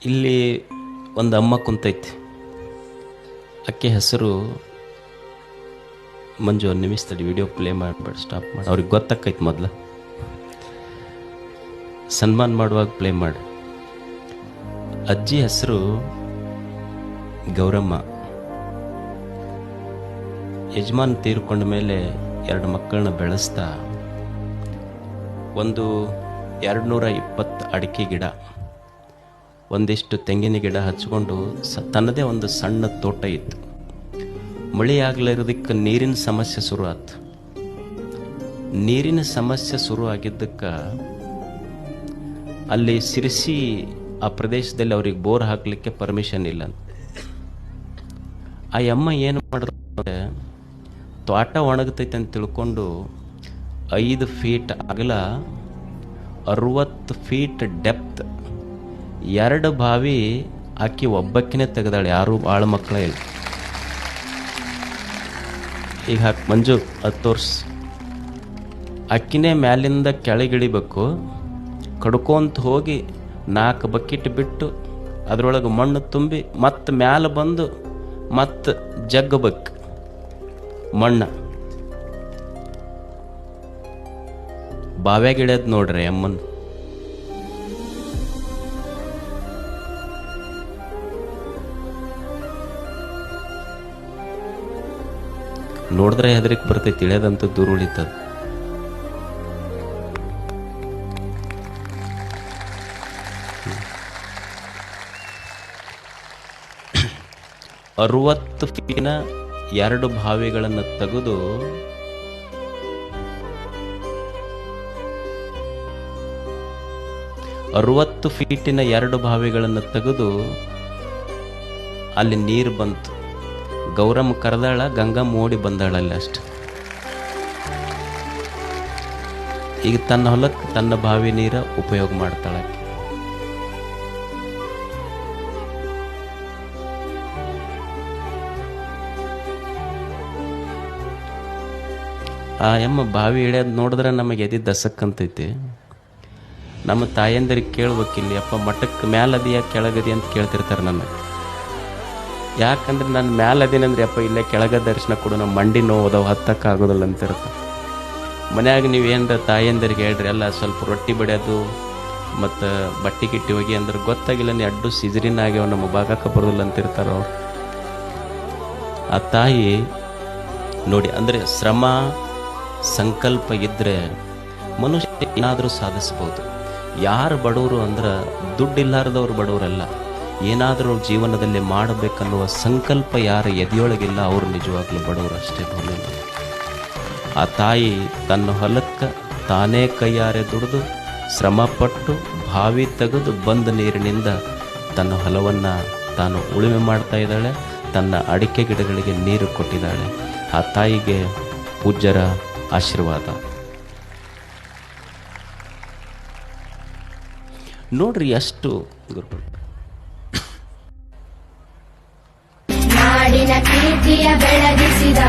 ಇಲ್ಲಿ ಒಂದು ಅಮ್ಮ ಕುಂತೈತಿ. ಅಕ್ಕಿ ಹೆಸರು ಮಂಜು. ಒಂದು ನಿಮಿಷ ತಡಿ, ವಿಡಿಯೋ ಪ್ಲೇ ಮಾಡಿಬಿಟ್ಟು ಸ್ಟಾಪ್ ಮಾಡಿ. ಅವ್ರಿಗೆ ಗೊತ್ತಾಕೈತಿ ಮೊದಲು. ಸನ್ಮಾನ ಮಾಡುವಾಗ ಪ್ಲೇ ಮಾಡಿ. ಅಜ್ಜಿ ಹೆಸರು ಗೌರಮ್ಮ. ಯಜಮಾನ್ ತೀರ್ಕೊಂಡ ಮೇಲೆ 2 ಮಕ್ಕಳನ್ನ ಬೆಳೆಸ್ತಾ ಒಂದು 220 ಅಡಿಕೆ ಗಿಡ, ಒಂದಿಷ್ಟು ತೆಂಗಿನ ಗಿಡ ಹಚ್ಕೊಂಡು ತನ್ನದೇ ಒಂದು ಸಣ್ಣ ತೋಟ ಇತ್ತು. ಮಳೆ ಆಗ್ಲಿರೋದಕ್ಕೆ ನೀರಿನ ಸಮಸ್ಯೆ ಶುರು ಆಯ್ತು. ನೀರಿನ ಸಮಸ್ಯೆ ಶುರು ಆಗಿದ್ದಕ್ಕೆ ಅಲ್ಲಿ ಸಿರಿಸಿ ಆ ಪ್ರದೇಶದಲ್ಲಿ ಅವ್ರಿಗೆ ಬೋರ್ ಹಾಕಲಿಕ್ಕೆ ಪರ್ಮಿಷನ್ ಇಲ್ಲ. ಆ ಅಮ್ಮ ಏನು ಮಾಡಿದ್ರೆ, ತೋಟ ಒಣಗತೈತೆ ಅಂತ ತಿಳ್ಕೊಂಡು 5 ಫೀಟ್ ಅಗಲ 60 ಫೀಟ್ ಡೆಪ್ತ್ 2 ಬಾವಿ ಆಕಿ ಒಬ್ಬಕ್ಕಿನೇ ತೆಗೆದಾಳೆ. ಯಾರು ಆಳು ಮಕ್ಕಳ ಇಲ್ಲ. ಈಗ ಹಾಕಿ ಮಂಜು ಅದು ತೋರ್ಸ್. ಅಕ್ಕಿನೇ ಮ್ಯಾಲಿಂದ ಕೆಳಗಿಳಿಬೇಕು. ಕಡ್ಕೊಂತ ಹೋಗಿ 4 ಬಕೆಟ್ ಬಿಟ್ಟು ಅದರೊಳಗೆ ಮಣ್ಣು ತುಂಬಿ ಮತ್ತೆ ಮ್ಯಾಲೆ ಬಂದು ಮತ್ತೆ ಜಗ್ಗಬೇಕು ಮಣ್ಣ. ಬಾವ್ಯಾಗ ಇಳ್ಯದ್ ನೋಡ್ರಿ ಅಮ್ಮನ್. ನೋಡಿದ್ರೆ ಹೆದರಿಕೆ ಬರ್ತೈತಿ. ಇಳ್ಯದಂತೂ ದೂರ ಉಳಿತದ. ಅರವತ್ತು ಫೀಟಿನ 2 ಬಾವಿಗಳನ್ನು ತೆಗೆದು ಅಲ್ಲಿ ನೀರು ಬಂತು. ಗೌರಮ್ಮ ಕರೆದಾಳ, ಗಂಗಮ್ಮ ಓಡಿ ಬಂದಾಳಲ್ಲ ಅಷ್ಟು. ಈಗ ತನ್ನ ಹೊಲಕ್ಕೆ ತನ್ನ ಬಾವಿ ನೀರ ಉಪಯೋಗ ಮಾಡ್ತಾಳ. ಆ ಎಮ್ಮ ಬಾವಿ ಇಳಿಯೋದು ನೋಡಿದ್ರೆ ನಮಗೆ ಎದಿ ದಸಕ್ಕಂತೈತಿ. ನಮ್ಮ ತಾಯಂದಿರಿಗೆ ಕೇಳ್ಬೇಕಿಲ್ಲಿ, ಅಪ್ಪ ಮಠಕ್ಕೆ ಮ್ಯಾಲದಿಯ ಕೆಳಗದಿ ಅಂತ ಕೇಳ್ತಿರ್ತಾರೆ ನನಗೆ. ಯಾಕಂದ್ರೆ ನಾನು ಮ್ಯಾಲದೀನಂದ್ರೆ ಅಪ್ಪ ಇಲ್ಲೇ ಕೆಳಗ ದರ್ಶನ ಕೊಡು, ನಮ್ಮ ಮಂಡಿ ನೋವು ಹತ್ತಕ್ಕಾಗೋದಿಲ್ಲ ಅಂತಿರ್ತಾರೆ. ಮನ್ಯಾಗ ನೀವು ಏನರ ತಾಯಂದಿರಿಗೆ ಹೇಳ್ರಿ, ಎಲ್ಲ ಸ್ವಲ್ಪ ರೊಟ್ಟಿ ಬಡಿಯೋದು ಮತ್ತು ಬಟ್ಟೆ ಗಿಟ್ಟಿ ಹೋಗಿ ಅಂದ್ರೆ ಗೊತ್ತಾಗಿಲ್ಲ, ನೀ ಅಡ್ಡು ಸಿಜರಿನ್ ಆಗ್ಯಾವ ನಮ್ಮ ಭಾಗಕ್ಕೆ ಬರೋದಿಲ್ಲ ಅಂತಿರ್ತಾರ ಅವ್ರು. ಆ ತಾಯಿ ನೋಡಿ, ಅಂದರೆ ಶ್ರಮ ಸಂಕಲ್ಪ ಇದ್ದರೆ ಮನುಷ್ಯ ಏನಾದರೂ ಸಾಧಿಸ್ಬೋದು. ಯಾರು ಬಡವರು ಅಂದ್ರೆ ದುಡ್ಡಿಲ್ಲಾರದವ್ರು ಬಡವರಲ್ಲ. ಏನಾದರೂ ಜೀವನದಲ್ಲಿ ಮಾಡಬೇಕನ್ನುವ ಸಂಕಲ್ಪ ಯಾರ ಎದೆಯೊಳಗಿಲ್ಲ ಅವರು ನಿಜವಾಗ್ಲೂ ಬಡವರು ಅಷ್ಟೇ. ಆ ತಾಯಿ ತನ್ನ ಹೊಲಕ್ಕೆ ತಾನೇ ಕೈಯಾರೆ ದುಡಿದು ಶ್ರಮಪಟ್ಟು ಬಾವಿ ತೆಗೆದು ಬಂದ ನೀರಿನಿಂದ ತನ್ನ ಹೊಲವನ್ನು ತಾನು ಉಳುಮೆ ಮಾಡ್ತಾ ಇದ್ದಾಳೆ. ತನ್ನ ಅಡಿಕೆ ಗಿಡಗಳಿಗೆ ನೀರು ಕೊಟ್ಟಿದ್ದಾಳೆ. ಆ ತಾಯಿಗೆ ಪೂಜ್ಯರ ಆಶೀರ್ವಾದ ನೋಡ್ರಿ ಎಷ್ಟು. ಗುರುಗಳು ನಾಡಿನ ಕೀರ್ತಿಯ ಬೆಳಗಿಸಿದ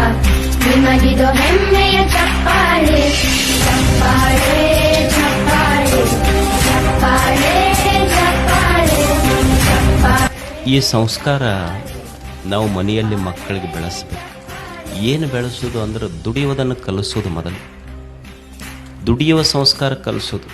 ನಿಮಗಿದು ಹೆಮ್ಮೆಯ ಚಪ್ಪಾಳೆ, ಚಪ್ಪಾಳೆ, ಚಪ್ಪಾಳೆ, ಚಪ್ಪಾಳೆ, ಚಪ್ಪಾಳೆ, ಚಪ್ಪಾಳೆ. ಈ ಸಂಸ್ಕಾರ ನಾವು ಮನೆಯಲ್ಲಿ ಮಕ್ಕಳಿಗೆ ಬೆಳೆಸಬೇಕು. ಏನು ಬೆಳೆಸೋದು ಅಂದ್ರೆ ದುಡಿಯೋದನ್ನು ಕಲಿಸೋದು. ಮೊದಲು ದುಡಿಯುವ ಸಂಸ್ಕಾರ ಕಲಿಸೋದು.